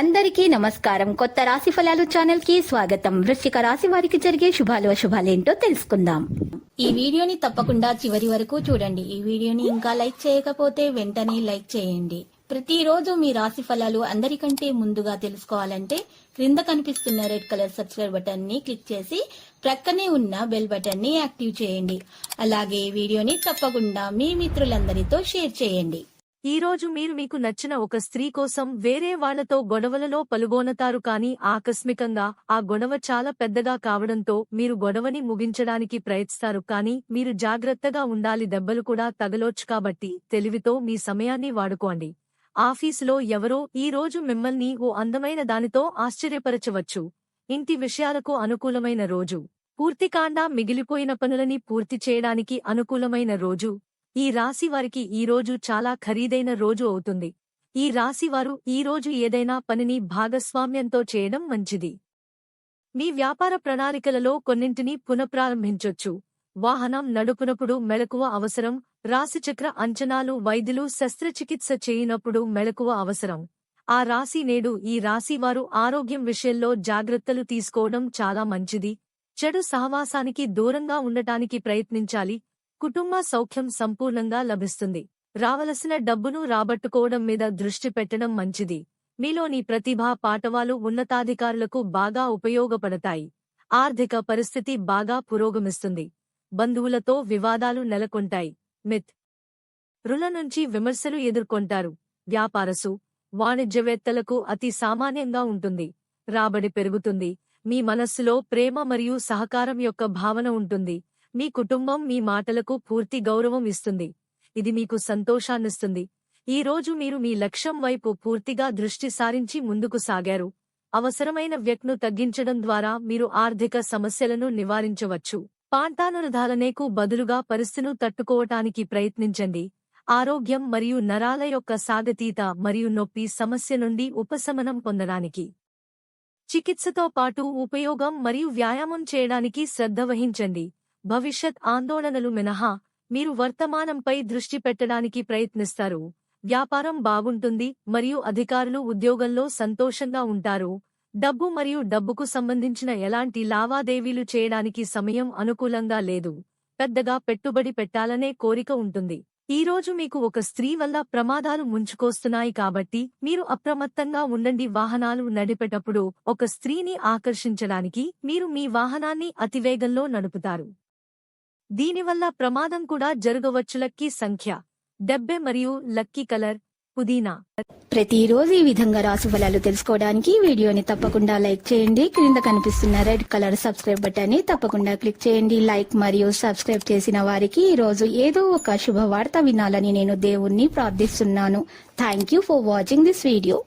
అందరికీ నమస్కారం. కొత్త రాశి ఫలాలు ఛానల్ కి స్వాగతం. వృశ్చిక రాశి వారికి జరిగే శుభాలు అశుభాలేంటో తెలుసుకుందాం. ఈ వీడియోని తప్పకుండా చివరి వరకు చూడండి. ఈ వీడియోని ఇంకా లైక్ చేయకపోతే వెంటనే లైక్ చేయండి. ప్రతిరోజు మీ రాశి ఫలాలు అందరికంటే ముందుగా తెలుసుకోవాలంటే క్రింద కనిపిస్తున్న రెడ్ కలర్ సబ్స్క్రైబ్ బటన్ ని క్లిక్ చేసి ప్రక్కనే ఉన్న బెల్ బటన్ ని యాక్టివ్ చేయండి. అలాగే వీడియోని తప్పకుండా మీ మిత్రులందరితో షేర్ చేయండి. ఈ రోజు మీరు మీకు నచ్చిన ఒక స్త్రీ కోసం వేరే వాళ్లతో గొడవలలో పాల్గొనతారు, కానీ ఆకస్మికంగా ఆ గొడవ చాలా పెద్దగా కావడంతో మీరు గొడవని ముగించడానికి ప్రయత్నిస్తారు. కానీ మీరు జాగ్రత్తగా ఉండాలి, దెబ్బలు కూడా తగలొచ్చు. కాబట్టి తెలివితో మీ సమయాన్ని వాడుకోండి. ఆఫీసులో ఎవరో ఈ రోజు మిమ్మల్ని ఓ అందమైన దానితో ఆశ్చర్యపరచవచ్చు. ఇంటి విషయాలకు అనుకూలమైన రోజు. పూర్తికాండా మిగిలిపోయిన పనులని పూర్తి చేయడానికి అనుకూలమైన రోజు. ఈ రాశి వారికి ఈ రోజు చాలా ఖరీదైన రోజు అవుతుంది. ఈ రాశివారు ఈ రోజు ఏదైనా పనిని భాగస్వామ్యంతో చేయడం మంచిది. మీ వ్యాపార ప్రణాళికలలో కొన్నింటిని పునఃప్రారంభించొచ్చు. వాహనం నడుపునప్పుడు మెలకువ అవసరం. రాశిచక్ర అంచనాలు. వైద్యులు శస్త్రచికిత్స చేయనప్పుడు మెలకువ అవసరం. ఆ రాశి నేడు ఈ రాశివారు ఆరోగ్యం విషయంలో జాగ్రత్తలు తీసుకోవడం చాలా మంచిది. చెడు సహవాసానికి దూరంగా ఉండటానికి ప్రయత్నించాలి. కుటుంబ సౌఖ్యం సంపూర్ణంగా లభిస్తుంది. రావలసిన డబ్బును రాబట్టుకోవడం మీద దృష్టి పెట్టడం మంచిది. మీలోని ప్రతిభా పాటవాలు ఉన్నతాధికారులకు బాగా ఉపయోగపడతాయి. ఆర్థిక పరిస్థితి బాగా పురోగమిస్తుంది. బంధువులతో వివాదాలు నెలకొంటాయి. మిత్రుల నుంచి విమర్శలు ఎదుర్కొంటారు. వ్యాపారసు వాణిజ్యవేత్తలకు అతి సామాన్యంగా ఉంటుంది. రాబడి పెరుగుతుంది. మీ మనస్సులో ప్రేమ మరియు సహకారం యొక్క భావన ఉంటుంది. మీ కుటుంబం మీ మాటలకు పూర్తి గౌరవం ఇస్తుంది. ఇది మీకు సంతోషాన్నిస్తుంది. ఈ రోజు మీరు మీ లక్ష్యం వైపు పూర్తిగా దృష్టి సారించి ముందుకు సాగారు. అవసరమైన వ్యక్తిను తగ్గించడం ద్వారా మీరు ఆర్థిక సమస్యలను నివారించవచ్చు. పాంటానుధారణకు బదులుగా పరిస్థితిని తట్టుకోవటానికి ప్రయత్నించండి. ఆరోగ్యం మరియు నరాల యొక్క సాగతీత మరియు నొప్పి సమస్య నుండి ఉపశమనం పొందడానికి చికిత్సతో పాటు ఉపయోగం మరియు వ్యాయామం చేయడానికి శ్రద్ధ వహించండి. భవిష్యత్ ఆందోళనలు మినహా మీరు వర్తమానంపై దృష్టి పెట్టడానికి ప్రయత్నిస్తారు. వ్యాపారం బాగుంటుంది మరియు అధికారులు ఉద్యోగంలో సంతోషంగా ఉంటారు. డబ్బు మరియు డబ్బుకు సంబంధించిన ఎలాంటి లావాదేవీలు చేయడానికి సమయం అనుకూలంగా లేదు. పెద్దగా పెట్టుబడి పెట్టాలనే కోరిక ఉంటుంది. ఈ రోజు మీకు ఒక స్త్రీ వల్ల ప్రమాదాలు ముంచుకొస్తున్నాయి, కాబట్టి మీరు అప్రమత్తంగా ఉండండి. వాహనాలు నడిపేటప్పుడు ఒక స్త్రీని ఆకర్షించడానికి మీరు మీ వాహనాన్ని అతివేగంలో నడుపుతారు. దీనివల్ల ప్రమాదం కూడా జరగవచ్చు. లక్కీ సంఖ్య 70 మరియు లక్కీ కలర్ పుదీనా. ప్రతిరోజు ఈ విధంగా రాశి ఫలాలు తెలుసుకోవడానికి వీడియోని తప్పకుండా లైక్ చేయండి. క్రింద కనిపిస్తున్న రెడ్ కలర్ సబ్స్క్రైబ్ బటన్ ని తప్పకుండా క్లిక్ చేయండి. లైక్ మరియు సబ్స్క్రైబ్ చేసిన వారికి ఈ రోజు ఏదో ఒక శుభవార్త వినాలని నేను దేవుణ్ణి ప్రార్థిస్తున్నాను. Thank you for watching this video.